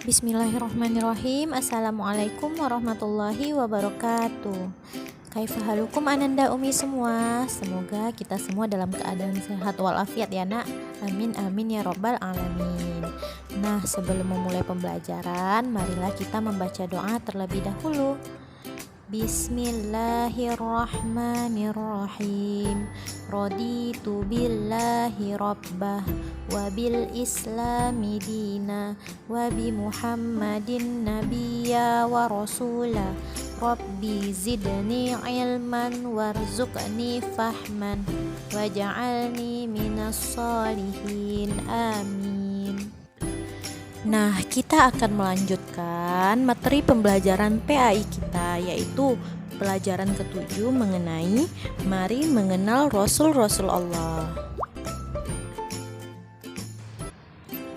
Bismillahirrahmanirrahim. Assalamualaikum warahmatullahi wabarakatuh. Kaifahalukum ananda umi semua. Semoga kita semua dalam keadaan sehat walafiat ya nak. Amin amin ya robbal alamin. Nah, sebelum memulai pembelajaran, marilah kita membaca doa terlebih dahulu. Bismillahirrahmanirrahim. Raditu billahi rabbah wa bil islami dina wa bi muhammadin nabiyya wa rasula. Rabbi zidni ilman warzuqni fahman waj'alni minas solihin. Amin. Nah, kita akan melanjutkan materi pembelajaran PAI kita, yaitu pelajaran ke-7 mengenai mari mengenal Rasul-Rasul Allah.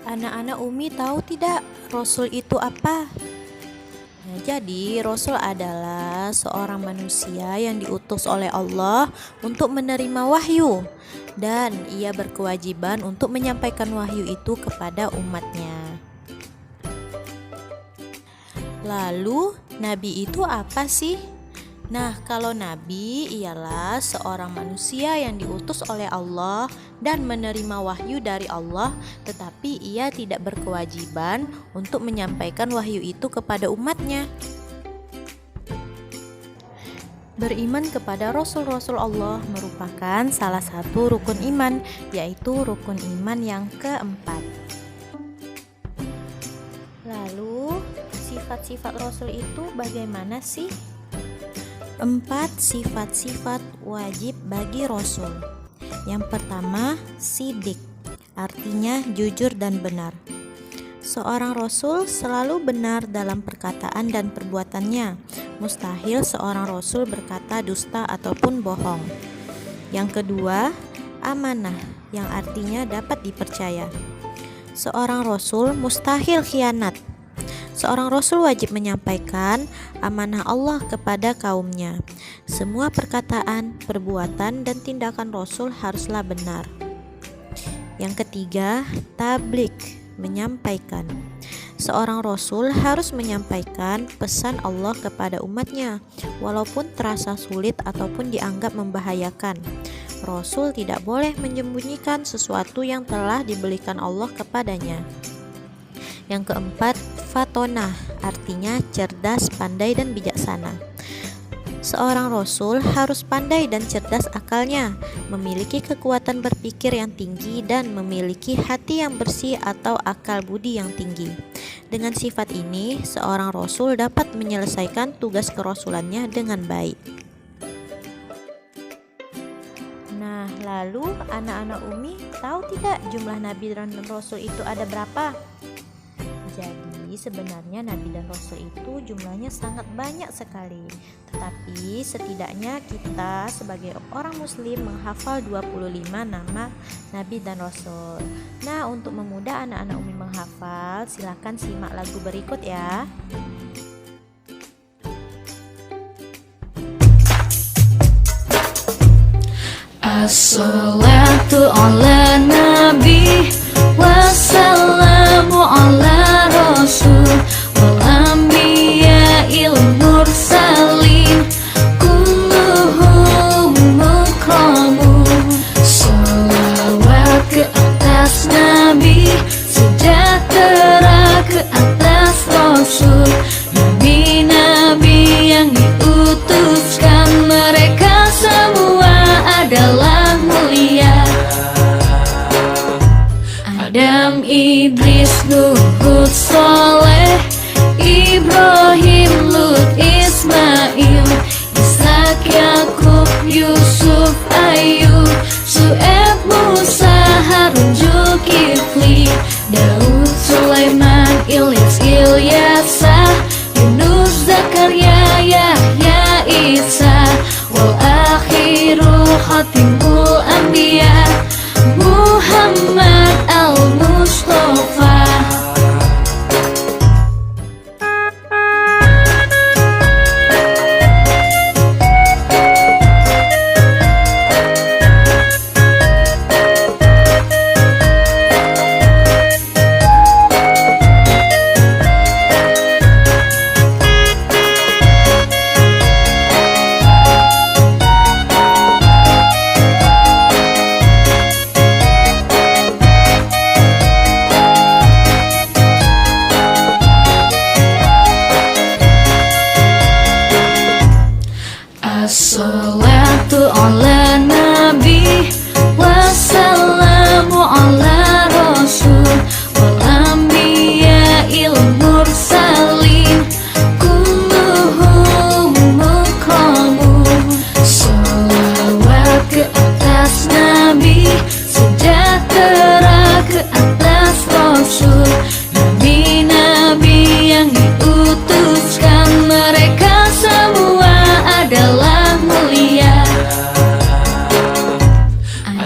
Anak-anak Umi tahu tidak Rasul itu apa? Nah, jadi Rasul adalah seorang manusia yang diutus oleh Allah untuk menerima wahyu, dan ia berkewajiban untuk menyampaikan wahyu itu kepada umatnya. Lalu, Nabi itu apa sih? Nah, kalau Nabi ialah seorang manusia yang diutus oleh Allah dan menerima wahyu dari Allah, tetapi ia tidak berkewajiban untuk menyampaikan wahyu itu kepada umatnya. Beriman kepada Rasul-Rasul Allah merupakan salah satu rukun iman, yaitu rukun iman yang keempat. Lalu, sifat-sifat Rasul itu bagaimana sih? 4 sifat-sifat wajib bagi Rasul. Yang pertama, sidik, artinya jujur dan benar. Seorang Rasul selalu benar dalam perkataan dan perbuatannya. Mustahil seorang Rasul berkata dusta ataupun bohong. Yang kedua, amanah, yang artinya dapat dipercaya. Seorang Rasul mustahil khianat. Seorang Rasul wajib menyampaikan amanah Allah kepada kaumnya. Semua perkataan, perbuatan, dan tindakan Rasul haruslah benar. Yang ketiga, tabligh, menyampaikan. Seorang Rasul harus menyampaikan pesan Allah kepada umatnya, walaupun terasa sulit ataupun dianggap membahayakan. Rasul tidak boleh menyembunyikan sesuatu yang telah diberikan Allah kepadanya. Yang keempat, fatonah, artinya cerdas, pandai, dan bijaksana. Seorang Rasul harus pandai dan cerdas akalnya, memiliki kekuatan berpikir yang tinggi, dan memiliki hati yang bersih atau akal budi yang tinggi. Dengan sifat ini, seorang Rasul dapat menyelesaikan tugas kerasulannya dengan baik. Nah, lalu anak-anak Umi tahu tidak jumlah Nabi dan Rasul itu ada berapa? Jadi sebenarnya Nabi dan Rasul itu jumlahnya sangat banyak sekali. Tetapi setidaknya kita sebagai orang muslim menghafal 25 nama Nabi dan Rasul. Nah, untuk memudah anak-anak Umi menghafal, silakan simak lagu berikut ya. As-salatu ala nabi wassalamu ala rasul wal anbiya'il mursalin kulluhum mukramun. Salawat ke atas nabi, sejahtera ke atas rasul, nabi-nabi yang diutuskan, mereka semua adalah mulia. Adam, Idris, Nuh, Hud, Saleh, Ibrahim, Lut, Ismail, Ishak, Yakub, Yusuf, Ayub, Syuaib, Musa, Harun, Zulkifli, Daud, Sulaiman, Ilyas, Ilyasa, Yunus, Zakaria, Yahya, Isa, wal akhiru khatimul anbiya, Muhammad al-Mustafa. Salawatu ala nabi wassalamu ala rasul wal anbiya'il mursalin kulluhum mukramun. Salawat ke atas nabi, sejahtera ke atas rasul, nabi-nabi yang diutuskan, mereka semua adalah mulia.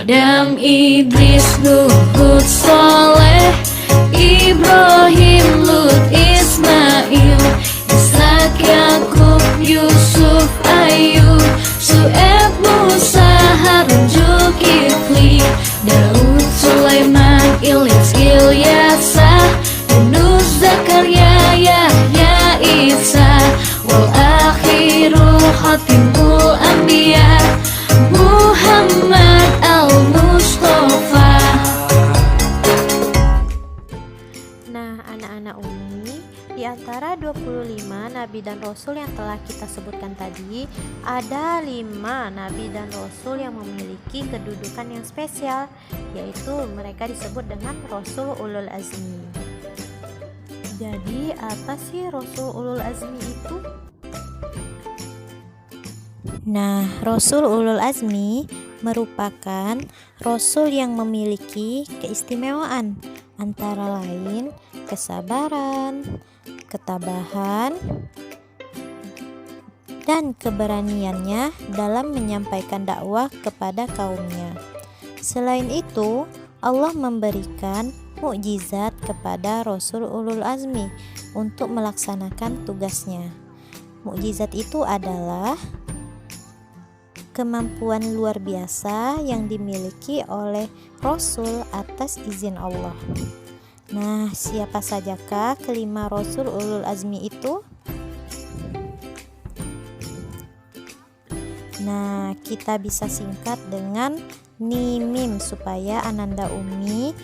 Adam, Idris, Nuh, Hud, Saleh, Ibrahim, Lut, Ismail, Ishak, Yakub, Yusuf, Ayub, Syuaib, Musa, Harun, Zulkifli, Daud, Sulaiman, Ilyas, Ilyasa, Yunus, Zakaria, Yahya, Isa, wal akhiru khatimul anbiya Muhammad al-Mustafa. Nah, anak-anak Umi, di antara 25 nabi dan rasul yang telah kita sebutkan tadi, ada 5 nabi dan rasul yang memiliki kedudukan yang spesial, yaitu mereka disebut dengan rasul ulul azmi. Jadi, apa sih rasul ulul azmi itu? Nah, rasul ulul azmi merupakan rasul yang memiliki keistimewaan, antara lain kesabaran, ketabahan, dan keberaniannya dalam menyampaikan dakwah kepada kaumnya. Selain itu, Allah memberikan mukjizat kepada rasul ulul azmi untuk melaksanakan tugasnya. Mukjizat itu adalah kemampuan luar biasa yang dimiliki oleh rasul atas izin Allah. Nah, siapa sajakah kelima rasul ulul azmi itu? Nah, kita bisa singkat dengan NIMIM supaya Ananda Umi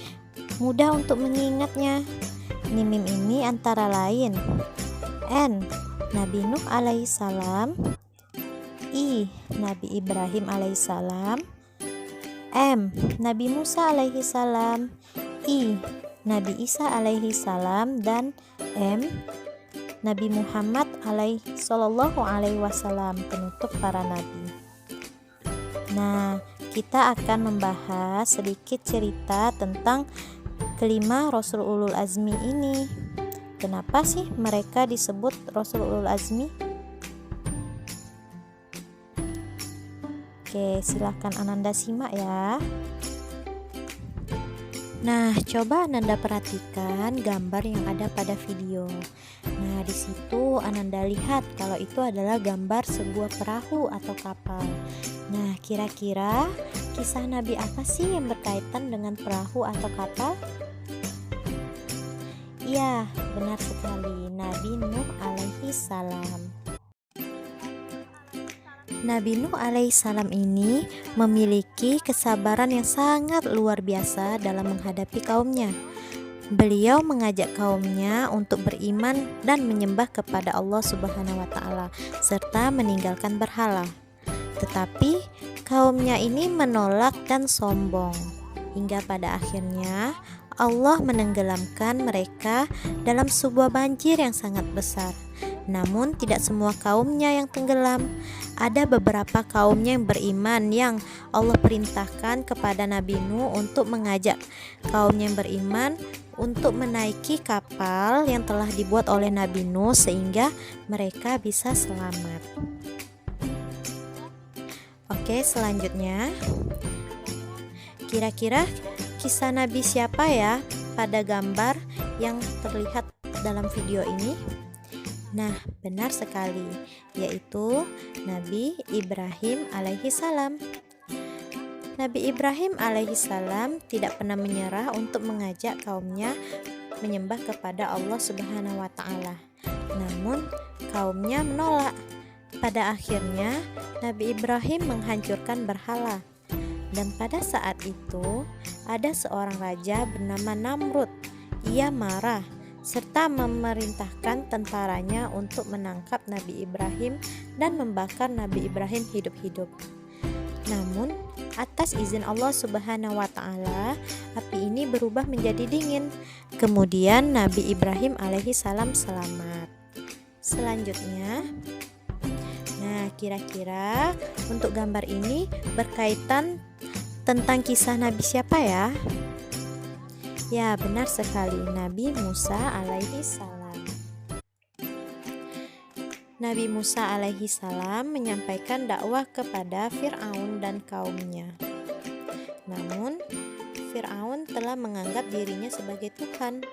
mudah untuk mengingatnya. NIMIM ini antara lain N. Nabi Nuh alaihissalam, I. Nabi Ibrahim alaihissalam, M. Nabi Musa alaihissalam, I. Nabi Isa alaihissalam, dan M. Nabi Muhammad sallallahu alaihi wasallam, penutup para nabi. Nah, kita akan membahas sedikit cerita tentang kelima rasul ulul azmi ini. Kenapa sih mereka disebut rasul ulul azmi? Oke, silahkan Ananda simak ya. Nah, coba Ananda perhatikan gambar yang ada pada video. Nah, di situ Ananda lihat kalau itu adalah gambar sebuah perahu atau kapal. Nah, kira-kira kisah Nabi apa sih yang berkaitan dengan perahu atau kapal? Iya, benar sekali, Nabi Nuh alaihi salam. Nabi Nuh alaihissalam ini memiliki kesabaran yang sangat luar biasa dalam menghadapi kaumnya. Beliau mengajak kaumnya untuk beriman dan menyembah kepada Allah Subhanahu wa Ta'ala, serta meninggalkan berhala. Tetapi kaumnya ini menolak dan sombong, hingga pada akhirnya Allah menenggelamkan mereka dalam sebuah banjir yang sangat besar. Namun tidak semua kaumnya yang tenggelam. Ada beberapa kaumnya yang beriman yang Allah perintahkan kepada Nabi Nuh untuk mengajak kaumnya yang beriman untuk menaiki kapal yang telah dibuat oleh Nabi Nuh sehingga mereka bisa selamat. Oke, selanjutnya, kira-kira kisah Nabi siapa ya pada gambar yang terlihat dalam video ini? Nah, benar sekali, yaitu Nabi Ibrahim alaihissalam. Nabi Ibrahim alaihissalam tidak pernah menyerah untuk mengajak kaumnya menyembah kepada Allah Subhanahu wa Ta'ala. Namun, kaumnya menolak. Pada akhirnya, Nabi Ibrahim menghancurkan berhala. Dan pada saat itu, ada seorang raja bernama Namrud. Ia marah serta memerintahkan tentaranya untuk menangkap Nabi Ibrahim dan membakar Nabi Ibrahim hidup-hidup. Namun, atas izin Allah Subhanahu wa Ta'ala, api ini berubah menjadi dingin. Kemudian Nabi Ibrahim alaihi salam selamat. Selanjutnya, nah kira-kira untuk gambar ini berkaitan tentang kisah Nabi siapa ya? Ya, benar sekali, Nabi Musa alaihi salam. Nabi Musa alaihi salam menyampaikan dakwah kepada Fir'aun dan kaumnya. Namun, Fir'aun telah menganggap dirinya sebagai Tuhan.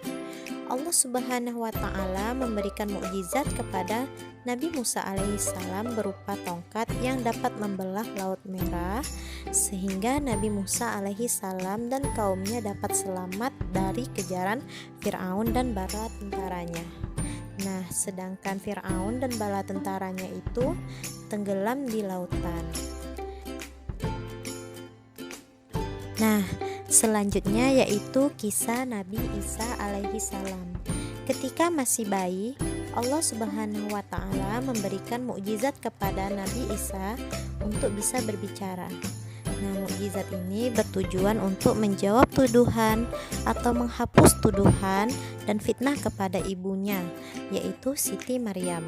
Allah Subhanahu wa Ta'ala memberikan mukjizat kepada Nabi Musa alaihissalam berupa tongkat yang dapat membelah Laut Merah, sehingga Nabi Musa alaihissalam dan kaumnya dapat selamat dari kejaran Fir'aun dan bala tentaranya. Nah, sedangkan Fir'aun dan bala tentaranya itu tenggelam di lautan. Nah, selanjutnya yaitu kisah Nabi Isa alaihi salam. Ketika masih bayi, Allah Subhanahu wa Ta'ala memberikan mukjizat kepada Nabi Isa untuk bisa berbicara. Nah, mukjizat ini bertujuan untuk menjawab tuduhan atau menghapus tuduhan dan fitnah kepada ibunya, yaitu Siti Maryam.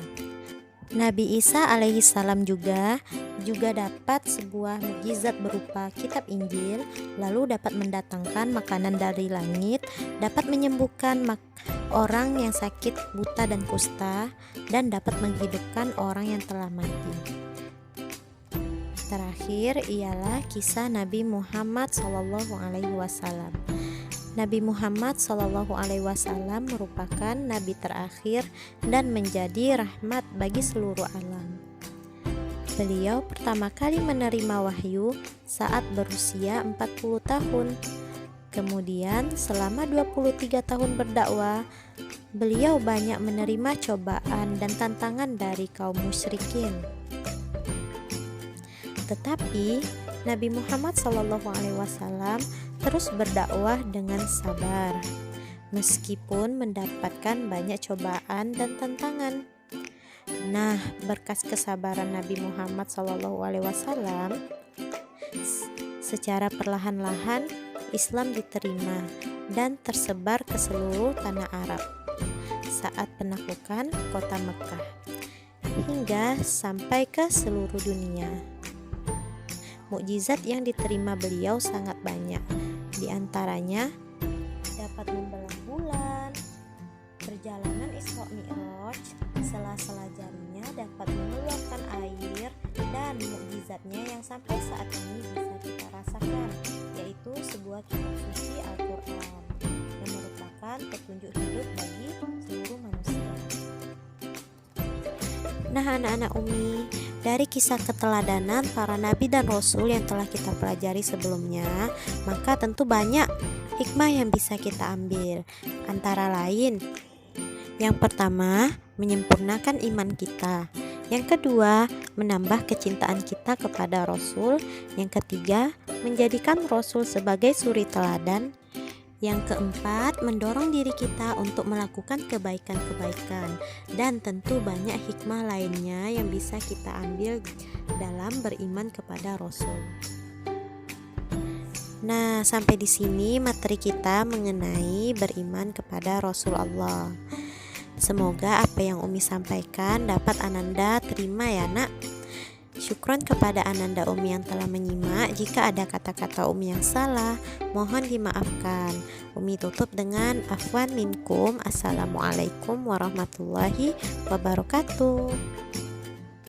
Nabi Isa alaihi salam juga dapat sebuah mukjizat berupa kitab Injil, lalu dapat mendatangkan makanan dari langit, dapat menyembuhkan orang yang sakit buta dan kusta, dan dapat menghidupkan orang yang telah mati. Terakhir ialah kisah Nabi Muhammad SAW. Nabi Muhammad SAW merupakan nabi terakhir dan menjadi rahmat bagi seluruh alam. Beliau pertama kali menerima wahyu saat berusia 40 tahun. Kemudian selama 23 tahun berdakwah, beliau banyak menerima cobaan dan tantangan dari kaum musyrikin. Tetapi Nabi Muhammad SAW terus berdakwah dengan sabar, meskipun mendapatkan banyak cobaan dan tantangan. Nah, berkas kesabaran Nabi Muhammad SAW, secara perlahan-lahan Islam diterima dan tersebar ke seluruh tanah Arab saat penaklukan kota Mekah, hingga sampai ke seluruh dunia. Mukjizat yang diterima beliau sangat banyak, di antaranya dapat membelah bulan, perjalanan Isra Mi'raj, sela-sela jarinya dapat mengeluarkan air, dan mukjizatnya yang sampai saat ini bisa kita rasakan, yaitu sebuah kitab suci Al-Quran yang merupakan petunjuk hidup bagi seluruh manusia. Nah, anak-anak Umi, dari kisah keteladanan para nabi dan rasul yang telah kita pelajari sebelumnya, maka tentu banyak hikmah yang bisa kita ambil. Antara lain, yang pertama, menyempurnakan iman kita. Yang kedua, menambah kecintaan kita kepada Rasul. Yang ketiga, menjadikan Rasul sebagai suri teladan. Yang keempat, mendorong diri kita untuk melakukan kebaikan-kebaikan. Dan tentu banyak hikmah lainnya yang bisa kita ambil dalam beriman kepada Rasul. Nah, sampai di sini materi kita mengenai beriman kepada Rasulullah. Semoga apa yang Umi sampaikan dapat Ananda terima ya, Nak. Syukron kepada Ananda Umi yang telah menyimak. Jika ada kata-kata Umi yang salah, mohon dimaafkan. Umi tutup dengan afwan minkum. Assalamualaikum warahmatullahi wabarakatuh.